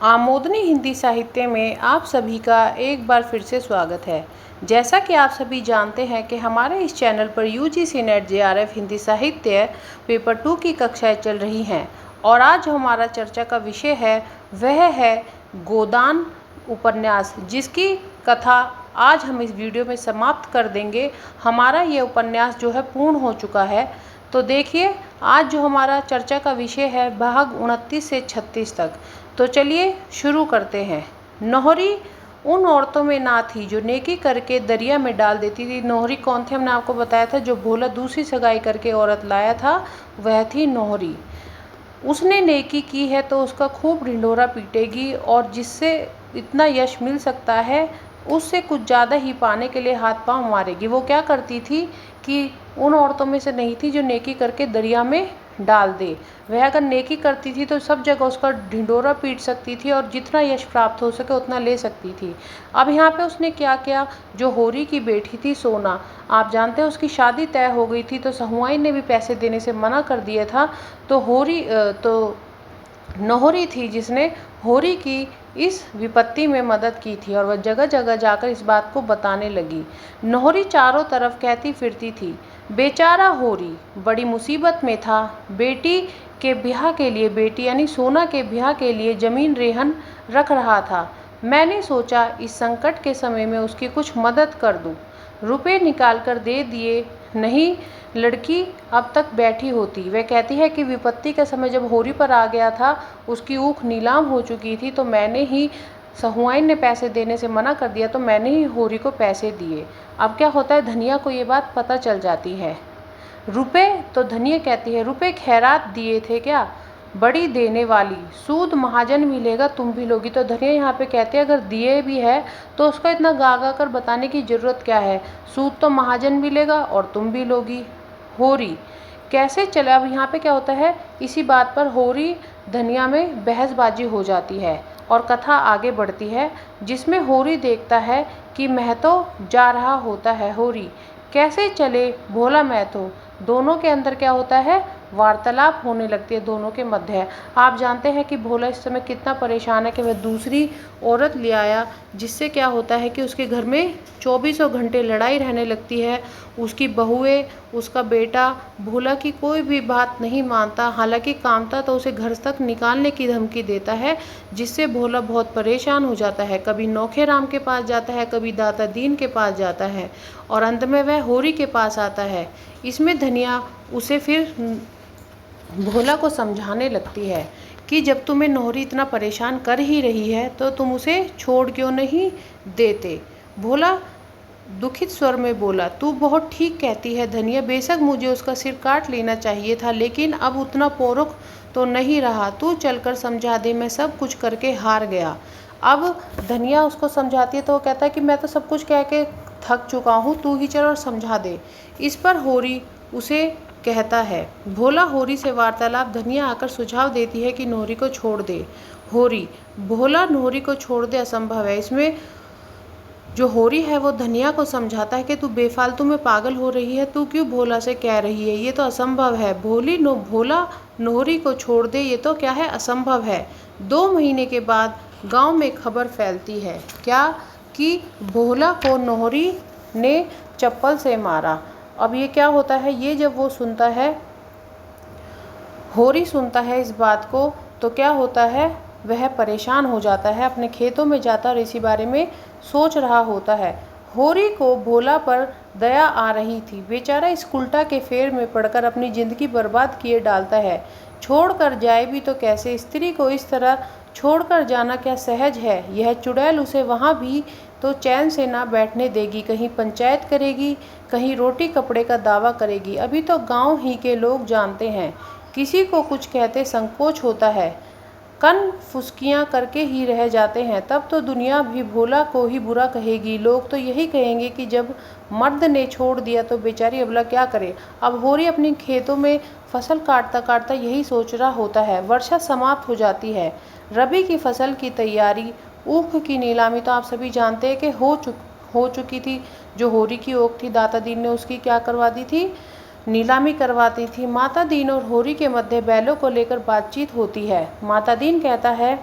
आमोदनी हिंदी साहित्य में आप सभी का एक बार फिर से स्वागत है। जैसा कि आप सभी जानते हैं कि हमारे इस चैनल पर यूजीसी नेट जेआरएफ हिंदी साहित्य पेपर 2 की कक्षाएं चल रही हैं और आज जो हमारा चर्चा का विषय है वह है गोदान उपन्यास, जिसकी कथा आज हम इस वीडियो में समाप्त कर देंगे। हमारा ये उपन्यास जो है पूर्ण हो चुका है। तो देखिए, आज जो हमारा चर्चा का विषय है भाग 29 से 36 तक। तो चलिए शुरू करते हैं। नोहरी उन औरतों में ना थी जो नेकी करके दरिया में डाल देती थी। नोहरी कौन थे? हमने आपको बताया था, जो भोला दूसरी सगाई करके औरत लाया था वह थी नोहरी। उसने नेकी की है तो उसका खूब ढिंढोरा पीटेगी और जिससे इतना यश मिल सकता है उससे कुछ ज़्यादा ही पाने के लिए हाथ पांव मारेगी। वो क्या करती थी कि उन औरतों में से नहीं थी जो नेकी करके दरिया में डाल दे। वह अगर नेकी करती थी तो सब जगह उसका ढिंढोरा पीट सकती थी और जितना यश प्राप्त हो सके उतना ले सकती थी। अब यहाँ पे उसने क्या किया, जो होरी की बेटी थी सोना, आप जानते हैं उसकी शादी तय हो गई थी तो सहुआइन ने भी पैसे देने से मना कर दिया था। तो नोहरी थी जिसने होरी की इस विपत्ति में मदद की थी और वह जगह जगह जाकर इस बात को बताने लगी। नोहरी चारों तरफ कहती फिरती थी, बेचारा होरी बड़ी मुसीबत में था। बेटी के ब्याह के लिए, बेटी यानी सोना के ब्याह के लिए ज़मीन रेहन रख रहा था। मैंने सोचा इस संकट के समय में उसकी कुछ मदद कर दूं। रुपए निकाल कर दे दिए, नहीं लड़की अब तक बैठी होती। वह कहती है कि विपत्ति का समय जब होरी पर आ गया था, उसकी ऊख नीलाम हो चुकी थी, तो मैंने ही, सहुआइन ने पैसे देने से मना कर दिया तो मैंने ही होरी को पैसे दिए। अब क्या होता है, धनिया को ये बात पता चल जाती है। रुपए, तो धनिया कहती है रुपए खैरात दिए थे क्या? बड़ी देने वाली, सूद महाजन भी लेगा तुम भी लोगी। तो धनिया यहाँ पे कहते हैं अगर दिए भी है तो उसका इतना गा गा कर बताने की ज़रूरत क्या है, सूद तो महाजन भी लेगा और तुम भी लोगी। होरी कैसे चले? अब यहाँ पे क्या होता है, इसी बात पर होरी धनिया में बहसबाजी हो जाती है और कथा आगे बढ़ती है, जिसमें होरी देखता है कि महतो जा रहा होता है। होरी कैसे चले भोला महतो, दोनों के अंदर क्या होता है, वार्तालाप होने लगती है दोनों के मध्य। आप जानते हैं कि भोला इस समय कितना परेशान है कि वह दूसरी औरत ले आया, जिससे क्या होता है कि उसके घर में 24 घंटे लड़ाई रहने लगती है। उसकी बहुएं, उसका बेटा भोला की कोई भी बात नहीं मानता। हालांकि कामता तो उसे घर तक निकालने की धमकी देता है, जिससे भोला बहुत परेशान हो जाता है। कभी नौखे राम के पास जाता है, कभी दाता दीन के पास जाता है और अंत में वह होरी के पास आता है। इसमें धनिया उसे फिर भोला को समझाने लगती है कि जब तुम्हें नोहरी इतना परेशान कर ही रही है तो तुम उसे छोड़ क्यों नहीं देते। भोला दुखित स्वर में बोला, तू बहुत ठीक कहती है धनिया, बेशक मुझे उसका सिर काट लेना चाहिए था, लेकिन अब उतना पोरुख तो नहीं रहा। तू चलकर समझा दे, मैं सब कुछ करके हार गया। अब धनिया उसको समझाती है तो वो कहता है कि मैं तो सब कुछ कह के थक चुका हूँ, तू ही चल और समझा दे। इस पर होरी उसे कहता है, भोला होरी से वार्तालाप, धनिया आकर सुझाव देती है कि नोहरी को छोड़ दे। होरी, भोला नोहरी को छोड़ दे असंभव है। इसमें जो होरी है वो धनिया को समझाता है कि तू बेफालतू में पागल हो रही है, तू क्यों भोला से कह रही है, ये तो असंभव है। भोला नोहरी को छोड़ दे, ये तो क्या है, असंभव है। 2 महीने के बाद गांव में खबर फैलती है, क्या कि भोला को नोहरी ने चप्पल से मारा। अब ये क्या होता है, ये जब वो सुनता है, होरी सुनता है इस बात को, तो क्या होता है, वह परेशान हो जाता है, अपने खेतों में जाता और इसी बारे में सोच रहा होता है। होरी को भोला पर दया आ रही थी। बेचारा इस उल्टा के फेर में पड़कर अपनी ज़िंदगी बर्बाद किए डालता है। छोड़कर जाए भी तो कैसे, स्त्री को इस तरह छोड़कर जाना क्या सहज है। यह चुड़ैल उसे वहाँ भी तो चैन से ना बैठने देगी, कहीं पंचायत करेगी, कहीं रोटी कपड़े का दावा करेगी। अभी तो गांव ही के लोग जानते हैं, किसी को कुछ कहते संकोच होता है, कन फुसकियाँ करके ही रह जाते हैं। तब तो दुनिया भी भोला को ही बुरा कहेगी। लोग तो यही कहेंगे कि जब मर्द ने छोड़ दिया तो बेचारी अबला क्या करे। अब होरी अपनी खेतों में फसल काटता काटता यही सोच रहा होता है। वर्षा समाप्त हो जाती है, रबी की फसल की तैयारी, ऊख की नीलामी तो आप सभी जानते हैं कि हो चुकी थी। जो होरी की ऊख थी, दाता दीन ने उसकी क्या करवा दी थी, नीलामी करवाती थी। माता दीन और होरी के मध्य बैलों को लेकर बातचीत होती है। माता दीन कहता है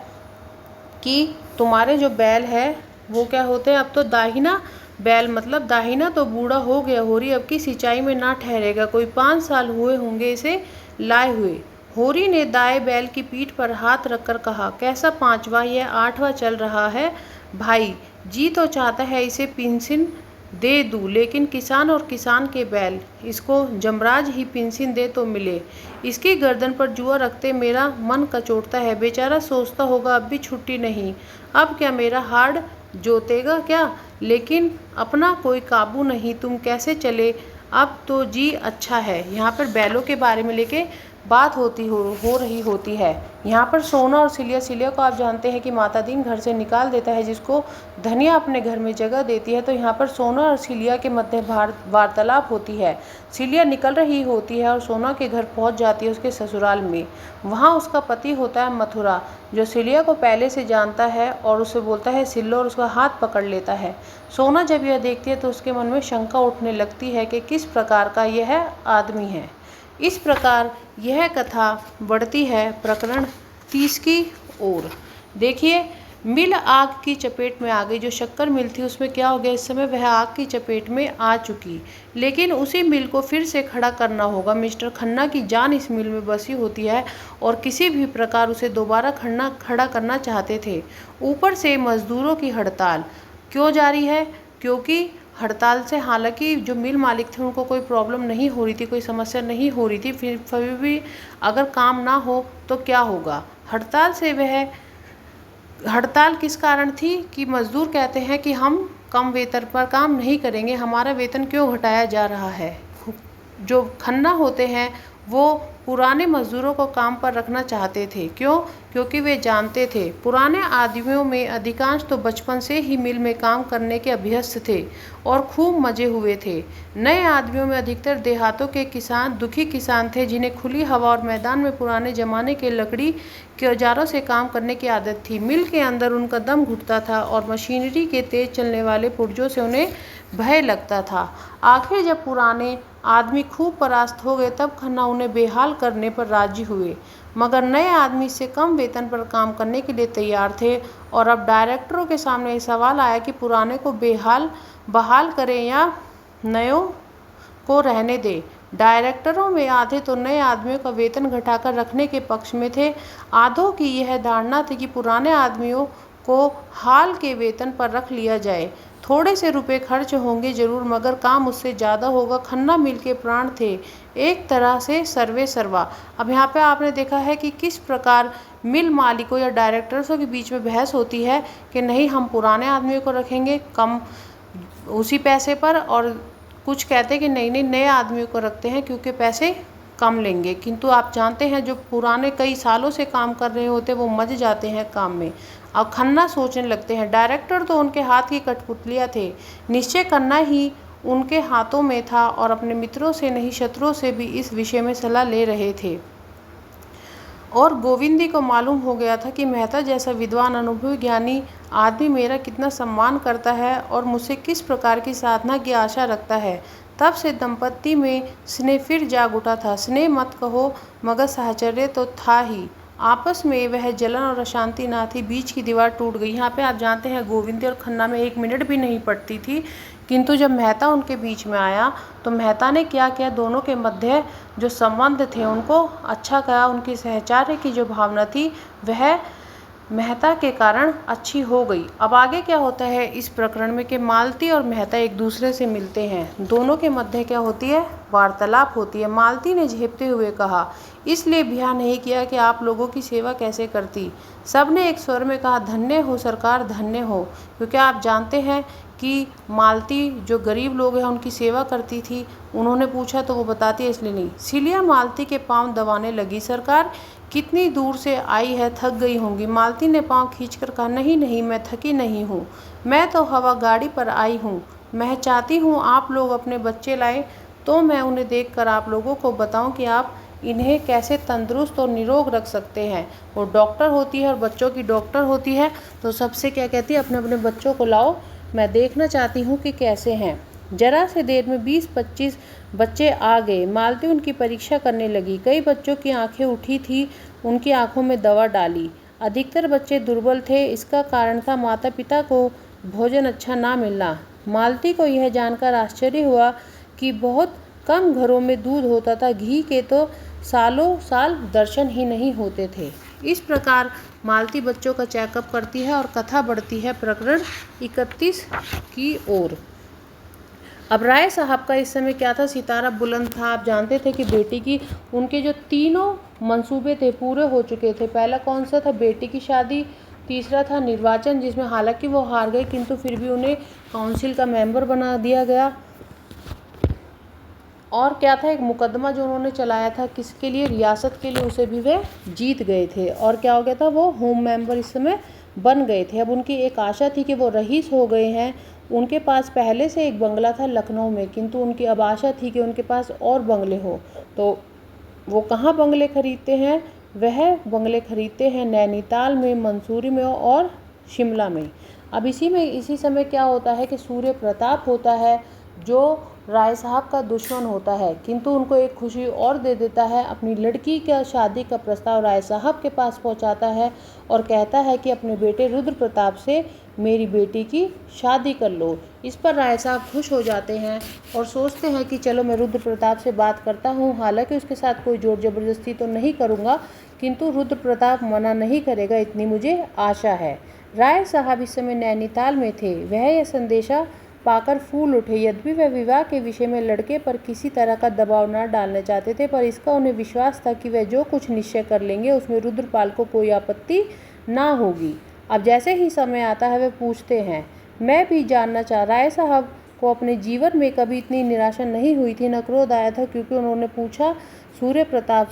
कि तुम्हारे जो बैल है वो क्या होते हैं, अब तो दाहिना बैल मतलब दाहिना तो बूढ़ा हो गया, होरी अब की सिंचाई में ना ठहरेगा, कोई 5 साल हुए होंगे इसे लाए हुए। होरी ने दाएं बैल की पीठ पर हाथ रखकर कहा, कैसा पांचवा, यह 8वां चल रहा है भाई। जी तो चाहता है इसे पेंशन दे दूं, लेकिन किसान और किसान के बैल, इसको जमराज ही पेंशन दे तो मिले। इसकी गर्दन पर जुआ रखते मेरा मन कचोटता है, बेचारा सोचता होगा अब भी छुट्टी नहीं, अब क्या मेरा हाड़ जोतेगा क्या, लेकिन अपना कोई काबू नहीं, तुम कैसे चले, अब तो जी अच्छा है। यहाँ पर बैलों के बारे में लेके बात हो रही होती है। यहाँ पर सोना और सिलिया को आप जानते हैं कि माता दीन घर से निकाल देता है, जिसको धनिया अपने घर में जगह देती है। तो यहाँ पर सोना और सिलिया के मध्य वार्तालाप होती है। सिलिया निकल रही होती है और सोना के घर पहुँच जाती है उसके ससुराल में। वहाँ उसका पति होता है मथुरा, जो सिलिया को पहले से जानता है और उसे बोलता है सिल्लो, और उसका हाथ पकड़ लेता है। सोना जब यह देखती है तो उसके मन में शंका उठने लगती है कि किस प्रकार का यह आदमी है। इस प्रकार यह कथा बढ़ती है प्रकरण 30 की ओर। देखिए, मिल आग की चपेट में आ गई। जो शक्कर मिल थी उसमें क्या हो गया, इस समय वह आग की चपेट में आ चुकी, लेकिन उसी मिल को फिर से खड़ा करना होगा। मिस्टर खन्ना की जान इस मिल में बसी होती है और किसी भी प्रकार उसे दोबारा खड़ा करना चाहते थे। ऊपर से मजदूरों की हड़ताल क्यों जारी है, क्योंकि हड़ताल से हालांकि जो मिल मालिक थे उनको कोई प्रॉब्लम नहीं हो रही थी, कोई समस्या नहीं हो रही थी, फिर भी अगर काम ना हो तो क्या होगा। हड़ताल किस कारण थी कि मजदूर कहते हैं कि हम कम वेतन पर काम नहीं करेंगे, हमारा वेतन क्यों घटाया जा रहा है। जो खन्ना होते हैं वो पुराने मजदूरों को काम पर रखना चाहते थे। क्यों? क्योंकि वे जानते थे पुराने आदमियों में अधिकांश तो बचपन से ही मिल में काम करने के अभ्यस्त थे और खूब मजे हुए थे। नए आदमियों में अधिकतर देहातों के किसान, दुखी किसान थे, जिन्हें खुली हवा और मैदान में पुराने जमाने के लकड़ी के औजारों से काम करने की आदत थी। मिल के अंदर उनका दम घुटता था और मशीनरी के तेज चलने वाले पुर्जों से उन्हें भय लगता था। आखिर जब पुराने आदमी खूब परास्त हो गए तब खन्ना उन्हें बेहाल करने पर राजी हुए, मगर नए आदमी से कम वेतन पर काम करने के लिए तैयार थे। और अब डायरेक्टरों के सामने ये सवाल आया कि पुराने को बहाल करें या नयों को रहने दें। डायरेक्टरों में आधे तो नए आदमियों का वेतन घटाकर रखने के पक्ष में थे, आधों की यह धारणा थी कि पुराने आदमियों को हाल के वेतन पर रख लिया जाए। थोड़े से रुपए खर्च होंगे जरूर, मगर काम उससे ज़्यादा होगा। खन्ना मिल के प्राण थे, एक तरह से सर्वे सर्वा। अब यहाँ पे आपने देखा है कि किस प्रकार मिल मालिकों या डायरेक्टर्सों के बीच में बहस होती है कि नहीं, हम पुराने आदमियों को रखेंगे कम उसी पैसे पर, और कुछ कहते हैं कि नहीं नहीं, नए आदमियों को रखते हैं क्योंकि पैसे कम लेंगे। किंतु आप जानते हैं जो पुराने कई सालों से काम कर रहे होते हैं वो मज जाते हैं काम में। अब खन्ना सोचने लगते हैं, डायरेक्टर तो उनके हाथ की कठपुतलियाँ थे, निश्चय करना ही उनके हाथों में था, और अपने मित्रों से नहीं शत्रुओं से भी इस विषय में सलाह ले रहे थे। और गोविंदी को मालूम हो गया था कि मेहता जैसा विद्वान अनुभवी ज्ञानी आदमी मेरा कितना सम्मान करता है और मुझसे किस प्रकार की साधना की आशा रखता है। तब से दंपत्ति में स्नेह फिर जाग उठा था। स्नेह मत कहो, मगर साहचर्य तो था ही। आपस में वह जलन और अशांति ना थी, बीच की दीवार टूट गई। यहाँ पे आप जानते हैं गोविंदी और खन्ना में 1 मिनट भी नहीं पड़ती थी, किंतु जब मेहता उनके बीच में आया तो मेहता ने क्या किया, दोनों के मध्य जो संबंध थे उनको अच्छा करा। उनकी सहचार्य की जो भावना थी वह मेहता के कारण अच्छी हो गई। अब आगे क्या होता है इस प्रकरण में कि मालती और मेहता एक दूसरे से मिलते हैं, दोनों के मध्य क्या होती है, वार्तालाप होती है। मालती ने झेपते हुए कहा, इसलिए ब्याह नहीं किया कि आप लोगों की सेवा कैसे करती। सब ने एक स्वर में कहा, धन्य हो सरकार, धन्य हो। क्योंकि आप जानते हैं कि मालती जो गरीब लोग हैं उनकी सेवा करती थी। उन्होंने पूछा तो वो बताती है, इसलिए नहीं। सिलिया मालती के पांव दबाने लगी, सरकार कितनी दूर से आई है, थक गई होंगी। मालती ने पांव खींचकर कहा, नहीं नहीं, मैं थकी नहीं हूँ, मैं तो हवा गाड़ी पर आई हूँ। मैं चाहती हूँ आप लोग अपने बच्चे लाएं तो मैं उन्हें देखकर आप लोगों को बताऊं कि आप इन्हें कैसे तंदुरुस्त और निरोग रख सकते हैं। वो डॉक्टर होती है और बच्चों की डॉक्टर होती है, तो सबसे क्या कहती है, अपने अपने बच्चों को लाओ, मैं देखना चाहती हूँ कि कैसे हैं। जरा से देर में 20-25 बच्चे आ गए। मालती उनकी परीक्षा करने लगी। कई बच्चों की आंखें उठी थी, उनकी आंखों में दवा डाली। अधिकतर बच्चे दुर्बल थे। इसका कारण था माता पिता को भोजन अच्छा ना मिलना। मालती को यह जानकर आश्चर्य हुआ कि बहुत कम घरों में दूध होता था। घी के तो सालों साल दर्शन ही नहीं होते थे। इस प्रकार मालती बच्चों का चेकअप करती है और कथा बढ़ती है प्रकरण 31 की ओर। अब राय साहब का इस समय क्या था, सितारा बुलंद था। आप जानते थे कि बेटी की उनके जो तीनों मंसूबे थे पूरे हो चुके थे। पहला कौन सा था, बेटी की शादी। तीसरा था निर्वाचन, जिसमें हालांकि वो हार गए किंतु फिर भी उन्हें काउंसिल का मेंबर बना दिया गया। और क्या था, एक मुकदमा जो उन्होंने चलाया था, किसके लिए, रियासत के लिए, उसे भी वे जीत गए थे। और क्या हो गया था, वो होम मेंबर इस समय बन गए थे। अब उनकी एक आशा थी कि वो रईस हो गए हैं। उनके पास पहले से एक बंगला था लखनऊ में, किंतु उनकी अब आशा थी कि उनके पास और बंगले हो। तो वो कहाँ बंगले खरीदते हैं, वह बंगले खरीदते हैं नैनीताल में, मंसूरी में और शिमला में। अब इसी समय क्या होता है कि सूर्य प्रताप होता है जो राय साहब का दुश्मन होता है, किंतु उनको एक खुशी और दे देता है। अपनी लड़की का शादी का प्रस्ताव राय साहब के पास पहुंचाता है और कहता है कि अपने बेटे रुद्र प्रताप से मेरी बेटी की शादी कर लो। इस पर राय साहब खुश हो जाते हैं और सोचते हैं कि चलो मैं रुद्र प्रताप से बात करता हूँ। हालांकि उसके साथ कोई जोर जबरदस्ती तो नहीं करूँगा, किंतु रुद्र प्रताप मना नहीं करेगा, इतनी मुझे आशा है। राय साहब इस समय नैनीताल में थे। वह यह संदेशा पाकर फूल उठे। यद्यपि वह विवाह के विषय में लड़के पर किसी तरह का दबाव न डालने चाहते थे, पर इसका उन्हें विश्वास था कि वह जो कुछ निश्चय कर लेंगे उसमें रुद्रपाल को कोई आपत्ति ना होगी। अब जैसे ही समय आता है वे पूछते हैं, मैं भी जानना चाह। राय साहब को अपने जीवन में कभी इतनी निराशा नहीं हुई थी, न क्रोध आया था, क्योंकि उन्होंने पूछा सूर्य प्रताप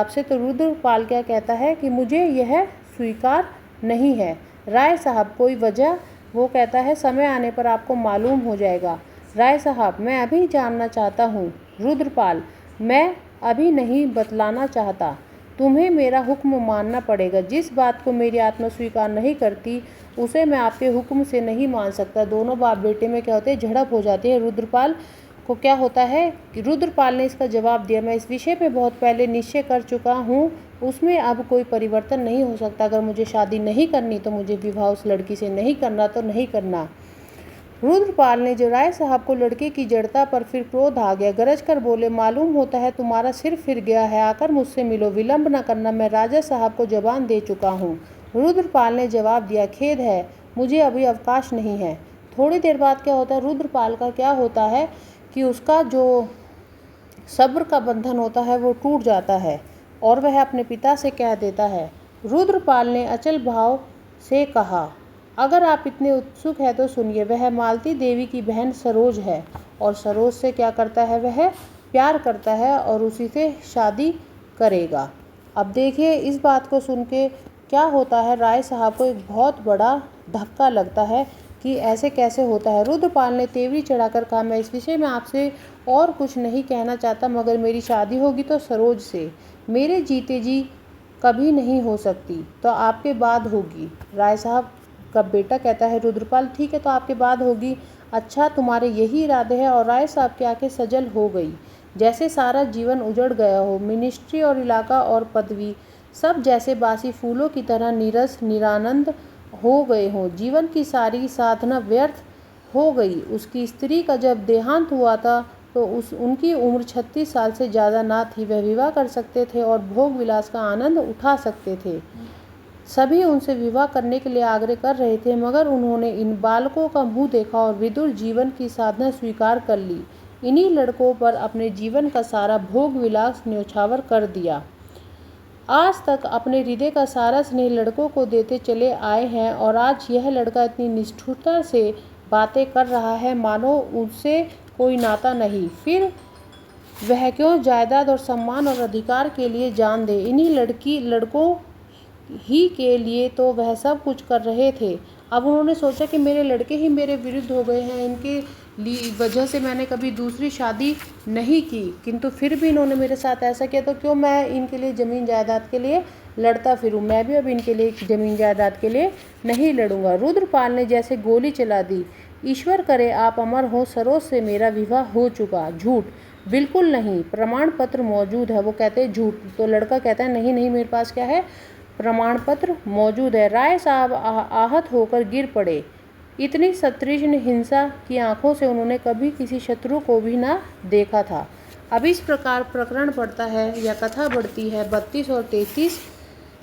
से तो रुद्रपाल क्या कहता है कि मुझे यह स्वीकार नहीं है। राय साहब कोई वजह, वो कहता है समय आने पर आपको मालूम हो जाएगा। राय साहब मैं अभी जानना चाहता हूँ। रुद्रपाल मैं अभी नहीं बतलाना चाहता, तुम्हें मेरा हुक्म मानना पड़ेगा। जिस बात को मेरी आत्मा स्वीकार नहीं करती उसे मैं आपके हुक्म से नहीं मान सकता। दोनों बाप बेटे में क्या होते हैं, झड़प हो जाती है। रुद्रपाल को क्या होता है कि रुद्रपाल ने इसका जवाब दिया, मैं इस विषय पे बहुत पहले निश्चय कर चुका हूँ, उसमें अब कोई परिवर्तन नहीं हो सकता। अगर मुझे शादी नहीं करनी तो मुझे विवाह उस लड़की से नहीं करना तो नहीं करना। रुद्रपाल ने जो राय साहब को लड़के की जड़ता पर फिर क्रोध आ गया, गरज कर बोले, मालूम होता है तुम्हारा सिर फिर गया है, आकर मुझसे मिलो, विलंब न करना, मैं राजा साहब को जबान दे चुका हूँ। रुद्रपाल ने जवाब दिया, खेद है, मुझे अभी अवकाश नहीं है। थोड़ी देर बाद क्या होता है, रुद्रपाल का क्या होता है कि उसका जो सब्र का बंधन होता है वो टूट जाता है और वह अपने पिता से कह देता है। रुद्रपाल ने अचल भाव से कहा, अगर आप इतने उत्सुक हैं तो सुनिए, वह मालती देवी की बहन सरोज है और सरोज से क्या करता है, वह प्यार करता है और उसी से शादी करेगा। अब देखिए इस बात को सुन के क्या होता है, राय साहब को एक बहुत बड़ा धक्का लगता है कि ऐसे कैसे होता है। रुद्रपाल ने तेवरी चढ़ाकर कहा, मैं इस विषय में आपसे और कुछ नहीं कहना चाहता, मगर मेरी शादी होगी तो सरोज से, मेरे जीते जी कभी नहीं हो सकती, तो आपके बाद होगी। राय साहब का बेटा कहता है, रुद्रपाल ठीक है तो आपके बाद होगी, अच्छा तुम्हारे यही इरादे हैं। और राय साहब की आंखें सजल हो गई, जैसे सारा जीवन उजड़ गया हो। मिनिस्ट्री और इलाका और पदवी सब जैसे बासी फूलों की तरह नीरस निरानंद हो गए हों। जीवन की सारी साधना व्यर्थ हो गई। उसकी स्त्री का जब देहांत हुआ था तो उनकी उम्र 36 साल से ज़्यादा ना थी। वह विवाह कर सकते थे और भोग विलास का आनंद उठा सकते थे। सभी उनसे विवाह करने के लिए आग्रह कर रहे थे, मगर उन्होंने इन बालकों का मुंह देखा और विदुर जीवन की साधना स्वीकार कर ली। इन्हीं लड़कों पर अपने जीवन का सारा भोग विलास न्यौछावर कर दिया। आज तक अपने हृदय का सारा स्नेह लड़कों को देते चले आए हैं और आज यह लड़का इतनी निष्ठुरता से बातें कर रहा है मानो उससे कोई नाता नहीं। फिर वह क्यों जायदाद और सम्मान और अधिकार के लिए जान दे। इन्हीं लड़कों ही के लिए तो वह सब कुछ कर रहे थे। अब उन्होंने सोचा कि मेरे लड़के ही मेरे विरुद्ध हो गए हैं, इनके वजह से मैंने कभी दूसरी शादी नहीं की, किंतु फिर भी इन्होंने मेरे साथ ऐसा किया, तो क्यों मैं इनके लिए ज़मीन जायदाद के लिए लड़ता फिरूं। मैं भी अब इनके लिए ज़मीन जायदाद के लिए नहीं लड़ूंगा। रुद्रपाल ने जैसे गोली चला दी, ईश्वर करे आप अमर हो, सरोज से मेरा विवाह हो चुका। झूठ, बिल्कुल नहीं, प्रमाण पत्र मौजूद है। वो कहते हैं झूठ, तो लड़का कहता है नहीं नहीं मेरे पास क्या है, प्रमाण पत्र मौजूद है। राय साहब आहत होकर गिर पड़े। इतनी सतृष्ण हिंसा की आंखों से उन्होंने कभी किसी शत्रु को भी ना देखा था। अब इस प्रकार प्रकरण बढ़ता है या कथा बढ़ती है 32 और 33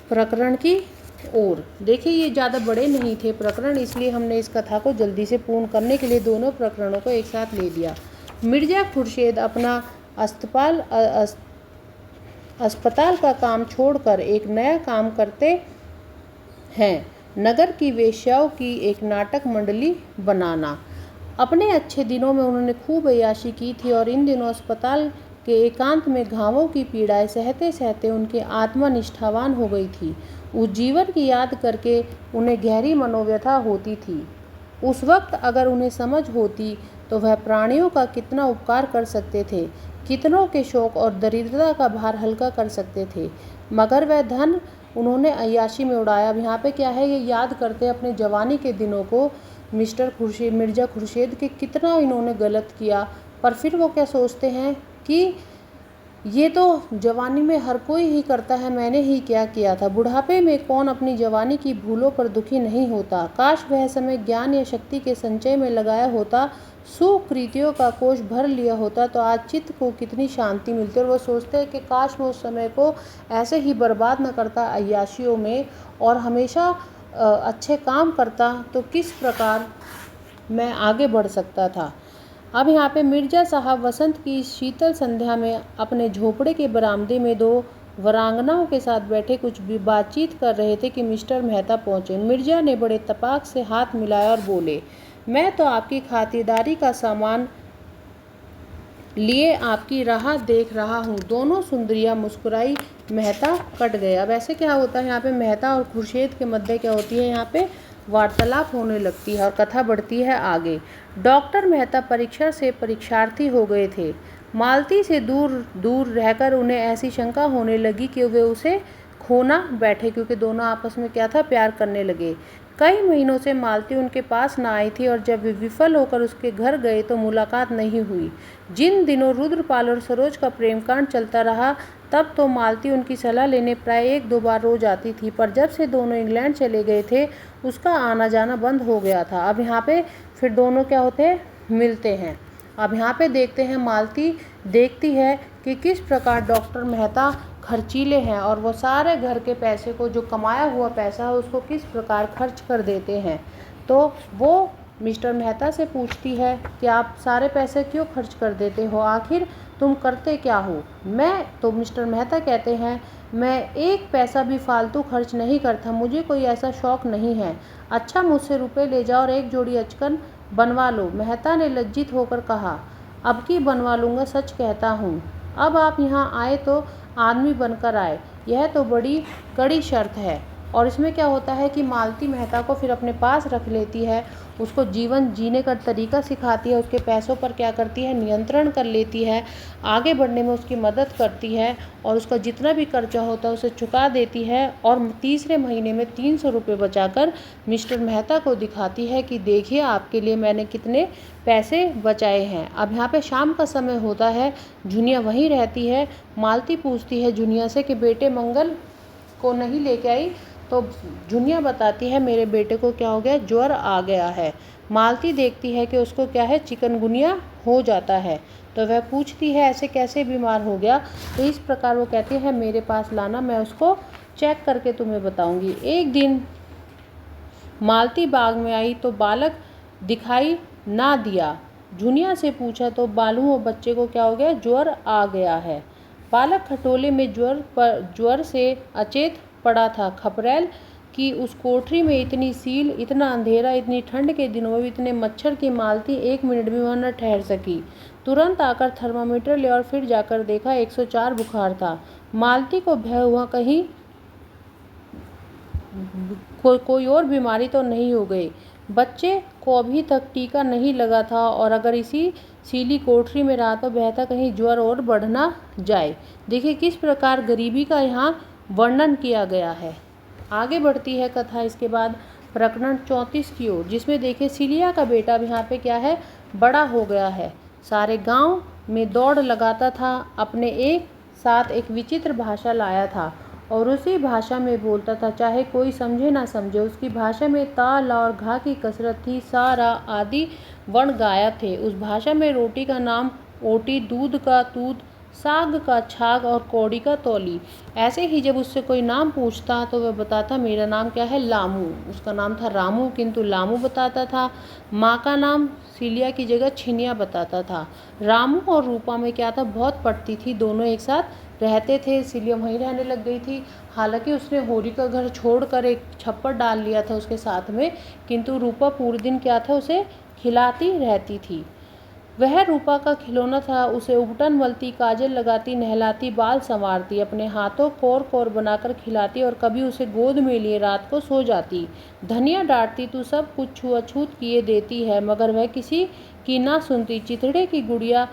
प्रकरण की ओर। देखिए ये ज़्यादा बड़े नहीं थे प्रकरण, इसलिए हमने इस कथा को जल्दी से पूर्ण करने के लिए दोनों प्रकरणों को एक साथ ले लिया। मिर्जा खुर्शीद अपना अस्पताल का काम छोड़कर एक नया काम करते हैं, नगर की वेश्याओं की एक नाटक मंडली बनाना। अपने अच्छे दिनों में उन्होंने खूब अय्याशी की थी और इन दिनों अस्पताल के एकांत में घावों की पीड़ाएं सहते सहते उनकी आत्मा निष्ठावान हो गई थी। उस जीवन की याद करके उन्हें गहरी मनोव्यथा होती थी। उस वक्त अगर उन्हें समझ होती तो वह प्राणियों का कितना उपकार कर सकते थे, कितनों के शोक और दरिद्रता का भार हल्का कर सकते थे। मगर वह धन उन्होंने अय्याशी में उड़ाया। अब यहाँ पे क्या है, ये याद करते अपने जवानी के दिनों को, मिर्ज़ा खुर्शीद के कितना इन्होंने गलत किया। पर फिर वो क्या सोचते हैं कि ये तो जवानी में हर कोई ही करता है, मैंने ही क्या किया था। बुढ़ापे में कौन अपनी जवानी की भूलों पर दुखी नहीं होता। काश वह समय ज्ञान या शक्ति के संचय में लगाया होता, सुकृतियों का कोष भर लिया होता तो आज चित्त को कितनी शांति मिलती। और वो सोचते हैं कि काश वो उस समय को ऐसे ही बर्बाद न करता अय्याशियों में और हमेशा अच्छे काम करता तो किस प्रकार मैं आगे बढ़ सकता था। अब यहाँ पे मिर्ज़ा साहब वसंत की शीतल संध्या में अपने झोपड़े के बरामदे में दो वरांगनाओं के साथ बैठे कुछ भी बातचीत कर रहे थे कि मिस्टर मेहता पहुँचे। मिर्ज़ा ने बड़े तपाक से हाथ मिलाया और बोले, मैं तो आपकी खातिरदारी का सामान लिए आपकी राह देख रहा हूँ। दोनों सुंदरियाँ मुस्कुराई। मेहता कट गए। अब ऐसे क्या होता है, यहाँ पे मेहता और खुर्शीद के मध्य क्या होती है, यहाँ पे वार्तालाप होने लगती है और कथा बढ़ती है आगे। डॉक्टर मेहता परीक्षा से परीक्षार्थी हो गए थे। मालती से दूर दूर रहकर उन्हें ऐसी शंका होने लगी कि वे उसे खोना बैठे, क्योंकि दोनों आपस में क्या था, प्यार करने लगे। कई महीनों से मालती उनके पास ना आई थी और जब वे विफल होकर उसके घर गए तो मुलाकात नहीं हुई। जिन दिनों रुद्रपाल और सरोज का प्रेमकांड चलता रहा तब तो मालती उनकी सलाह लेने प्राय 1-2 बार रोज आती थी, पर जब से दोनों इंग्लैंड चले गए थे उसका आना जाना बंद हो गया था। अब यहाँ पे फिर दोनों क्या होते हैं, मिलते हैं। अब यहाँ पे देखते हैं, मालती देखती है कि किस प्रकार डॉक्टर मेहता खर्चीले हैं और वो सारे घर के पैसे को, जो कमाया हुआ पैसा है, उसको किस प्रकार खर्च कर देते हैं। तो वो मिस्टर मेहता से पूछती है कि आप सारे पैसे क्यों खर्च कर देते हो, आखिर तुम करते क्या हो। तो मिस्टर मेहता कहते हैं, मैं एक पैसा भी फालतू खर्च नहीं करता, मुझे कोई ऐसा शौक़ नहीं है। अच्छा, मुझसे रुपए ले जाओ और एक जोड़ी अचकन बनवा लो। मेहता ने लज्जित होकर कहा, अब की बनवा लूँगा, सच कहता हूँ। अब आप यहाँ आए तो आदमी बनकर आए, यह तो बड़ी कड़ी शर्त है। और इसमें क्या होता है कि मालती मेहता को फिर अपने पास रख लेती है, उसको जीवन जीने का तरीका सिखाती है, उसके पैसों पर क्या करती है, नियंत्रण कर लेती है, आगे बढ़ने में उसकी मदद करती है और उसका जितना भी खर्चा होता है उसे चुका देती है। और तीसरे महीने में 300 रुपये बचाकर मिस्टर मेहता को दिखाती है कि देखिए आपके लिए मैंने कितने पैसे बचाए हैं। अब यहाँ पे शाम का समय होता है, जुनिया वहीं रहती है। मालती पूछती है जुनिया से कि बेटे मंगल को नहीं लेके आई, तो जुनिया बताती है मेरे बेटे को क्या हो गया, ज्वर आ गया है। मालती देखती है कि उसको क्या है, चिकनगुनिया हो जाता है। तो वह पूछती है ऐसे कैसे बीमार हो गया। तो इस प्रकार वो कहती है मेरे पास लाना, मैं उसको चेक करके तुम्हें बताऊंगी। एक दिन मालती बाग में आई तो बालक दिखाई ना दिया। जुनिया से पूछा तो बालू और बच्चे को क्या हो गया, ज्वर आ गया है। बालक खटोले में ज्वर से अचेत पड़ा था। खपरेल की उस कोठरी में इतनी सील, इतना अंधेरा, इतनी ठंड के दिनों में इतने मच्छर की मालती 1 मिनट भी वहाँ न ठहर सकी। तुरंत आकर थर्मामीटर ले और फिर जाकर देखा 104 बुखार था। मालती को भय हुआ कहीं कोई और बीमारी तो नहीं हो गई। बच्चे को अभी तक टीका नहीं लगा था और अगर इसी सीली कोठरी में रहा तो बेहतर कहीं ज्वर और बढ़ ना जाए। देखिए किस प्रकार गरीबी का यहाँ वर्णन किया गया है। आगे बढ़ती है कथा इसके बाद प्रकरण 34 की ओर, जिसमें देखिए सिलिया का बेटा अब यहाँ पे क्या है, बड़ा हो गया है। सारे गांव में दौड़ लगाता था, अपने एक साथ एक विचित्र भाषा लाया था और उसी भाषा में बोलता था, चाहे कोई समझे ना समझे। उसकी भाषा में ता, ला और घा की कसरत थी। सा, रा आदि वर्ण गायब थे। उस भाषा में रोटी का नाम ओटी, दूध का दूध, साग का छाग और कौड़ी का तौली। ऐसे ही जब उससे कोई नाम पूछता तो वह बताता, मेरा नाम क्या है, लामू। उसका नाम था रामू, किंतु लामू बताता था। माँ का नाम सिलिया की जगह छिनिया बताता था। रामू और रूपा में क्या था, बहुत पटती थी। दोनों एक साथ रहते थे। सिलिया वहीं रहने लग गई थी। हालांकि उसने होरी का घर छोड़कर एक छप्पर डाल लिया था उसके साथ में, किंतु रूपा पूरे दिन क्या था, उसे खिलाती रहती थी। वह रूपा का खिलौना था। उसे उबटन मलती, काजल लगाती, नहलाती, बाल संवारती, अपने हाथों कोर कोर बनाकर खिलाती और कभी उसे गोद में लिए रात को सो जाती। धनिया डांटती, तू सब कुछ छुआछूत किए देती है, मगर वह किसी की ना सुनती। चिथड़े की गुड़िया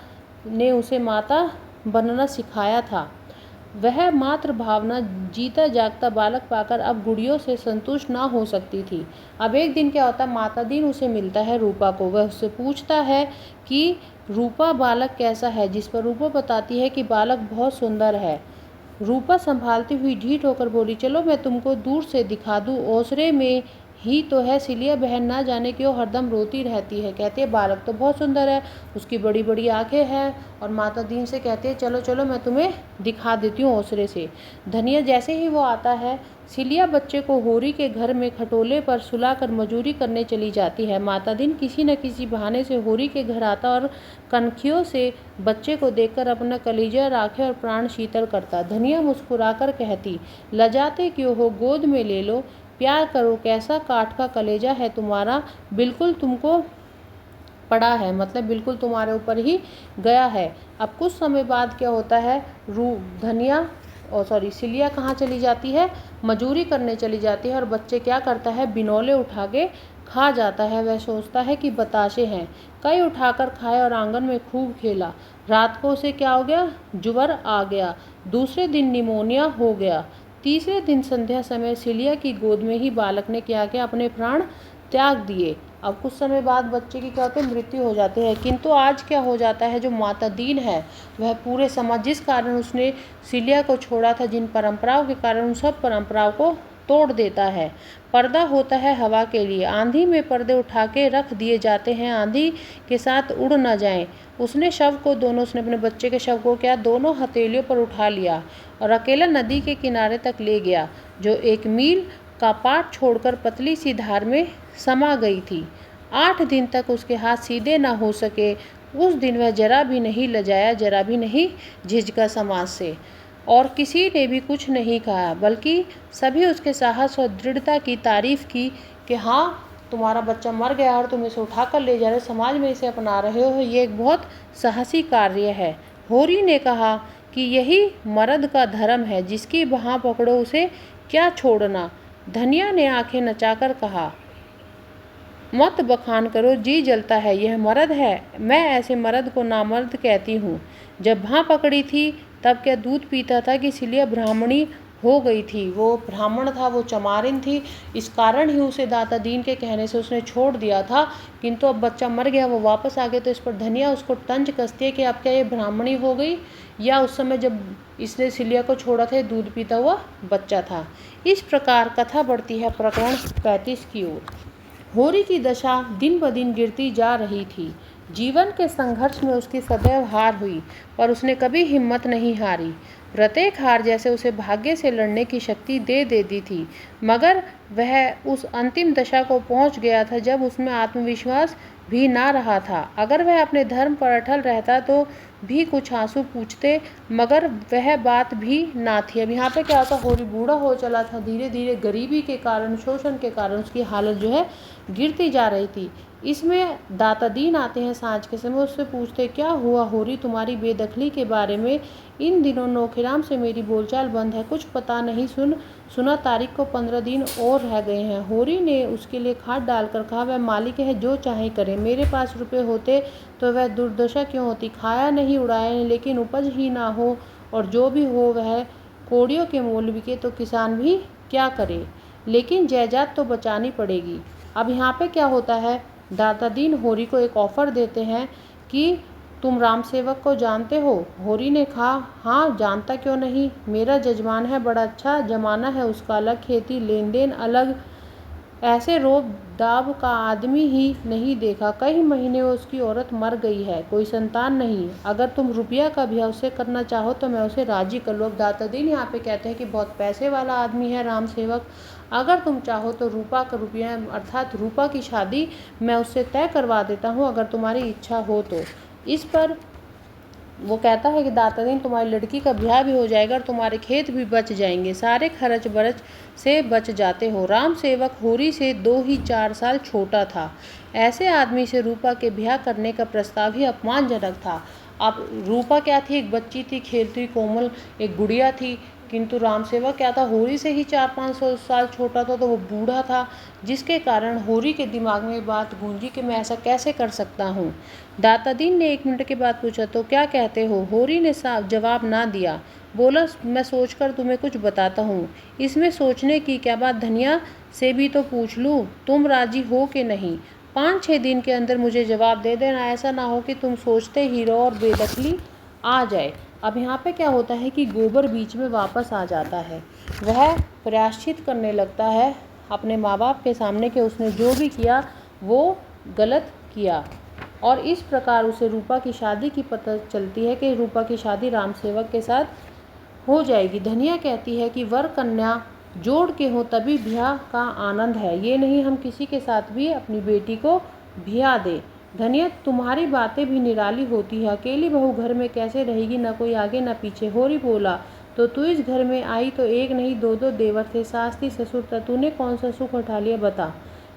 ने उसे माता बनना सिखाया था। वह मातृ भावना जीता जागता बालक पाकर अब गुड़ियों से संतुष्ट ना हो सकती थी। अब एक दिन क्या होता है, माता दीन उसे मिलता है रूपा को। वह उससे पूछता है कि रूपा बालक कैसा है, जिस पर रूपा बताती है कि बालक बहुत सुंदर है। रूपा संभालती हुई ढीठ होकर बोली, चलो मैं तुमको दूर से दिखा दूँ, ओसरे में ही तो है। सिलिया बहन ना जाने क्यों हरदम रोती रहती है। कहती है, बालक तो बहुत सुंदर है, उसकी बड़ी बड़ी आंखें हैं। और माता दीन से कहती है, चलो चलो मैं तुम्हें दिखा देती हूँ ओसरे से। धनिया जैसे ही वो आता है, सिलिया बच्चे को होरी के घर में खटोले पर सुलाकर मजूरी करने चली जाती है। माता दीन किसी न किसी बहाने से होरी के घर आता और कनखियों से बच्चे को देखकर अपना कलेजा राखे और प्राण शीतल करता। धनिया मुस्कुराकर कहती, लजाते क्यों हो, गोद में ले लो, प्यार करो, कैसा काठ का कलेजा है तुम्हारा, बिल्कुल तुमको पड़ा है, मतलब बिल्कुल तुम्हारे ऊपर ही गया है। अब कुछ समय बाद क्या होता है, सिलिया कहाँ चली जाती है, मजूरी करने चली जाती है। और बच्चे क्या करता है, बिनौले उठा के खा जाता है। वह सोचता है कि बताशे हैं, कई उठाकर खाए और आंगन में खूब खेला। रात को उसे क्या हो गया, जुवर आ गया। दूसरे दिन निमोनिया हो गया। तीसरे दिन संध्या समय सिलिया की गोद में ही बालक ने क्या किया, अपने प्राण त्याग दिए। अब कुछ समय बाद बच्चे की क्या होती है, मृत्यु हो जाती है। किंतु आज क्या हो जाता है, जो माता दीन है वह पूरे समाज, जिस कारण उसने सिलिया को छोड़ा था, जिन परंपराओं के कारण, उन सब परंपराओं को तोड़ देता है। पर्दा होता है हवा के लिए, आंधी में पर्दे उठा के रख दिए जाते हैं, आंधी के साथ उड़ न जाएं। उसने अपने बच्चे के शव को क्या, दोनों हथेलियों पर उठा लिया और अकेला नदी के किनारे तक ले गया, जो 1 मील का पाट छोड़कर पतली सी धार में समा गई थी। 8 दिन तक उसके हाथ सीधे न हो सके। उस दिन वह जरा भी नहीं लजाया, जरा भी नहीं झिझका समाज से, और किसी ने भी कुछ नहीं कहा, बल्कि सभी उसके साहस और दृढ़ता की तारीफ की कि हाँ, तुम्हारा बच्चा मर गया और तुम इसे उठाकर ले जा रहे हो, समाज में इसे अपना रहे हो, ये एक बहुत साहसी कार्य है। होरी ने कहा कि यही मर्द का धर्म है, जिसकी बाह पकड़ो उसे क्या छोड़ना। धनिया ने आंखें नचाकर कहा, मत बखान करो, जी जलता है, यह मर्द है। मैं ऐसे मर्द को नामर्द कहती हूँ। जब बाह पकड़ी थी तब क्या दूध पीता था कि सिलिया ब्राह्मणी हो गई थी। वो ब्राह्मण था, वो चमारिन थी, इस कारण ही उसे दाता दीन के कहने से उसने छोड़ दिया था। किंतु अब बच्चा मर गया, वो वापस आ गया, तो इस पर धनिया उसको तंज कसती है कि अब क्या ये ब्राह्मणी हो गई, या उस समय जब इसने सिलिया को छोड़ा था दूध पीता हुआ बच्चा था। इस प्रकार कथा बढ़ती है प्रकरण 35 की ओर। होरी की दशा दिन ब दिन गिरती जा रही थी। जीवन के संघर्ष में उसकी सदैव हार हुई, पर उसने कभी हिम्मत नहीं हारी। प्रत्येक हार जैसे उसे भाग्य से लड़ने की शक्ति दे देती थी, मगर वह उस अंतिम दशा को पहुंच गया था जब उसमें आत्मविश्वास भी ना रहा था। अगर वह अपने धर्म पर अटल रहता तो भी कुछ आंसू पूछते, मगर वह बात भी ना थी। अब यहाँ पे क्या होता, होरी बूढ़ा हो चला था। धीरे धीरे गरीबी के कारण, शोषण के कारण उसकी हालत जो है गिरती जा रही थी। इसमें दाता दीन आते हैं सांझ के समय, उससे पूछते, क्या हुआ होरी, तुम्हारी बेदखली के बारे में इन दिनों नौखिराम से मेरी बोलचाल बंद है, कुछ पता नहीं। सुना तारीख को 15 दिन और रह गए हैं। होरी ने उसके लिए खाद डालकर कहा, वह मालिक है, जो चाहे करे, मेरे पास रुपए होते तो वह दुर्दशा क्यों होती। खाया नहीं, उड़ाया नहीं, लेकिन उपज ही ना हो, और जो भी हो वह कोड़ियों के मोल बिके, तो किसान भी क्या करे, लेकिन जायदाद तो बचानी पड़ेगी। अब यहाँ पे क्या होता है, दाता दीन होरी को एक ऑफ़र देते हैं कि तुम राम सेवक को जानते हो? होरी ने कहा, हाँ जानता क्यों नहीं, मेरा जजमान है, बड़ा अच्छा जमाना है उसका, अलग खेती लेन देन अलग, ऐसे रोब दाब का आदमी ही नहीं देखा। कई महीने उसकी औरत मर गई है, कोई संतान नहीं। अगर तुम रुपया का ब्याह उससे करना चाहो तो मैं उसे राजी कर लूँ। अब दातादीन यहाँ पे कहते हैं कि बहुत पैसे वाला आदमी है राम सेवक, अगर तुम चाहो तो रूपा का रुपया अर्थात रूपा की शादी मैं उससे तय करवा देता हूँ, अगर तुम्हारी इच्छा हो तो। इस पर वो कहता है कि दातादीन तुम्हारी लड़की का ब्याह भी हो जाएगा और तुम्हारे खेत भी बच जाएंगे, सारे खर्च बरच से बच जाते हो। राम सेवक होरी से 2 ही 4 साल छोटा था। ऐसे आदमी से रूपा के ब्याह करने का प्रस्ताव ही अपमानजनक था। अब रूपा क्या थी, एक बच्ची थी, खेलती कोमल एक गुड़िया थी, किंतु राम सेवक क्या था, होरी से ही 4-5 साल छोटा था, तो वो बूढ़ा था, जिसके कारण होरी के दिमाग में बात गूंजी कि मैं ऐसा कैसे कर सकता हूँ। दातादीन ने 1 मिनट के बाद पूछा, तो क्या कहते हो? होरी ने साफ जवाब ना दिया, बोला, मैं सोचकर तुम्हें कुछ बताता हूँ। इसमें सोचने की क्या बात, धनिया से भी तो पूछ लूँ, तुम राजी हो कि नहीं? 5-6 दिन के अंदर मुझे जवाब दे देना, ऐसा ना हो कि तुम सोचते ही रहो और बेदखली आ जाए। अब यहाँ पे क्या होता है कि गोबर बीच में वापस आ जाता है, वह प्रायश्चित करने लगता है अपने माँ बाप के सामने कि उसने जो भी किया वो गलत किया, और इस प्रकार उसे रूपा की शादी की पता चलती है कि रूपा की शादी राम सेवक के साथ हो जाएगी। धनिया कहती है कि वर कन्या जोड़ के हो तभी ब्याह का आनंद है, ये नहीं हम किसी के साथ भी अपनी बेटी को ब्याह दे। धनिया, तुम्हारी बातें भी निराली होती है, अकेली बहू घर में कैसे रहेगी, न कोई आगे न पीछे। होरी बोला, तो तू इस घर में आई तो एक नहीं 2-2 देवर थे, सास थी, ससुर था, तूने कौन सा सुख उठा लिया बता।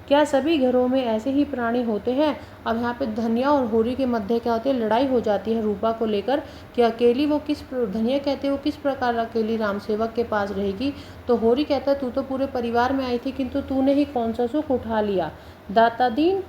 क्या सभी घरों में ऐसे ही प्राणी होते हैं? अब यहाँ पे धनिया और होरी के मध्य क्या होती है, लड़ाई हो जाती है रूपा को लेकर कि अकेली वो धनिया कहते हैं वो किस प्रकार अकेली राम सेवक के पास रहेगी, तो होरी कहता है तू तो पूरे परिवार में आई थी, किंतु तूने ही कौन सा सुख उठा लिया। दातादीन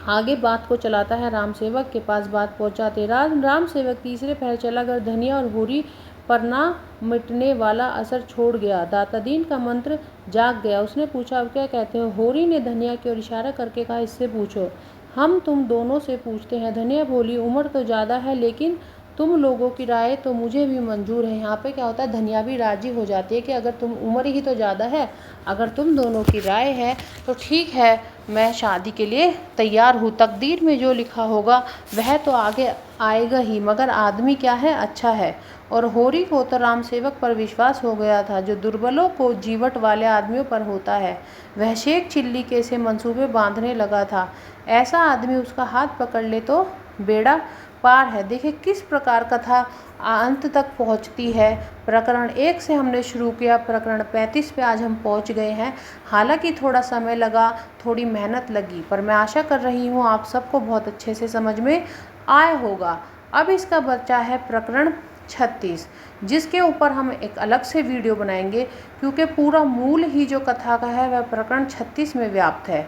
आगे बात को चलाता है, राम सेवक के पास बात पहुंचाते राम सेवक तीसरे पहर चला कर धनिया और होरी पर ना मिटने वाला असर छोड़ गया। दातादीन का मंत्र जाग गया। उसने पूछा, अब क्या कहते हो? होरी ने धनिया की ओर इशारा करके कहा, इससे पूछो, हम तुम दोनों से पूछते हैं। धनिया बोली, उम्र तो ज़्यादा है लेकिन तुम लोगों की राय तो मुझे भी मंजूर है। यहाँ पे क्या होता है, धनिया भी राजी हो जाती है कि अगर तुम उम्र ही तो ज़्यादा है, अगर तुम दोनों की राय है तो ठीक है, मैं शादी के लिए तैयार हूँ। तकदीर में जो लिखा होगा वह तो आगे आएगा ही, मगर आदमी क्या है, अच्छा है। और होरी को तो राम सेवक पर विश्वास हो गया था, जो दुर्बलों को जीवट वाले आदमियों पर होता है। वह शेख चिल्ली के से मंसूबे बांधने लगा था। ऐसा आदमी उसका हाथ पकड़ ले तो बेड़ा पार है। देखिए किस प्रकार कथा अंत तक पहुंचती है। प्रकरण 1 से हमने शुरू किया, प्रकरण 35 पे आज हम पहुंच गए हैं। हालांकि थोड़ा समय लगा, थोड़ी मेहनत लगी, पर मैं आशा कर रही हूं आप सबको बहुत अच्छे से समझ में आया होगा। अब इसका बचा है प्रकरण 36, जिसके ऊपर हम एक अलग से वीडियो बनाएंगे, क्योंकि पूरा मूल ही जो कथा का है वह प्रकरण 36 में व्याप्त है।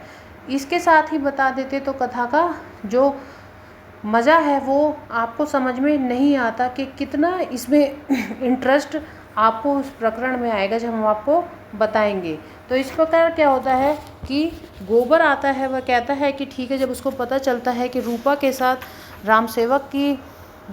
इसके साथ ही बता देते तो कथा का जो मज़ा है वो आपको समझ में नहीं आता कि कितना इसमें इंटरेस्ट आपको उस प्रकरण में आएगा जब हम आपको बताएंगे। तो इस प्रकार क्या होता है कि गोबर आता है, वह कहता है कि ठीक है, जब उसको पता चलता है कि रूपा के साथ राम सेवक की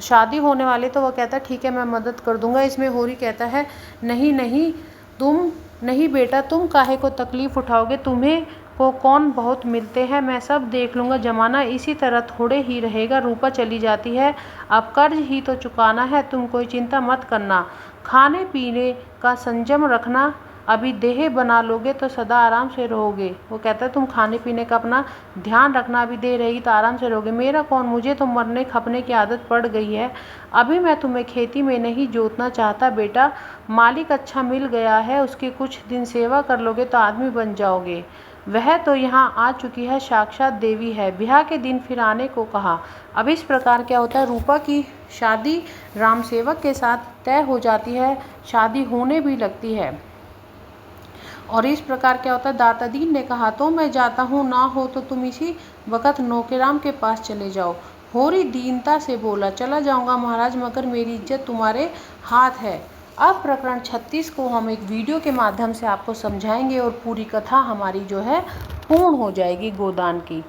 शादी होने वाली, तो वह कहता है ठीक है मैं मदद कर दूंगा। इसमें होरी कहता है नहीं नहीं, तुम नहीं बेटा, तुम काहे को तकलीफ़ उठाओगे, तुम्हें को कौन बहुत मिलते हैं, मैं सब देख लूँगा, जमाना इसी तरह थोड़े ही रहेगा। रूपा चली जाती है, अब कर्ज ही तो चुकाना है, तुम कोई चिंता मत करना, खाने पीने का संयम रखना, अभी देह बना लोगे तो सदा आराम से रहोगे। वो कहता है तुम खाने पीने का अपना ध्यान रखना, अभी देह रहेगी तो आराम से रहोगे। मेरा कौन, मुझे तो मरने खपने की आदत पड़ गई है। अभी मैं तुम्हें खेती में नहीं जोतना चाहता बेटा, मालिक अच्छा मिल गया है, उसकी कुछ दिन सेवा कर लोगे तो आदमी बन जाओगे। वह तो यहाँ आ चुकी है, साक्षात देवी है, ब्याह के दिन फिर आने को कहा। अब इस प्रकार क्या होता है, रूपा की शादी राम सेवक के साथ तय हो जाती है, शादी होने भी लगती है। और इस प्रकार क्या होता है, दातादीन ने कहा तो मैं जाता हूँ, ना हो तो तुम इसी वक्त नौकेराम के पास चले जाओ। होरी दीनता से बोला, चला जाऊँगा महाराज, मगर मेरी इज्जत तुम्हारे हाथ है। अब प्रकरण 36 को हम एक वीडियो के माध्यम से आपको समझाएंगे और पूरी कथा हमारी जो है पूर्ण हो जाएगी गोदान की।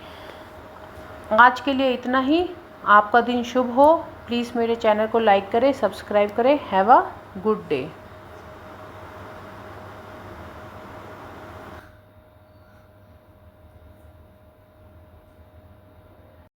आज के लिए इतना ही। आपका दिन शुभ हो। प्लीज़ मेरे चैनल को लाइक करें, सब्सक्राइब करें। Have a good day.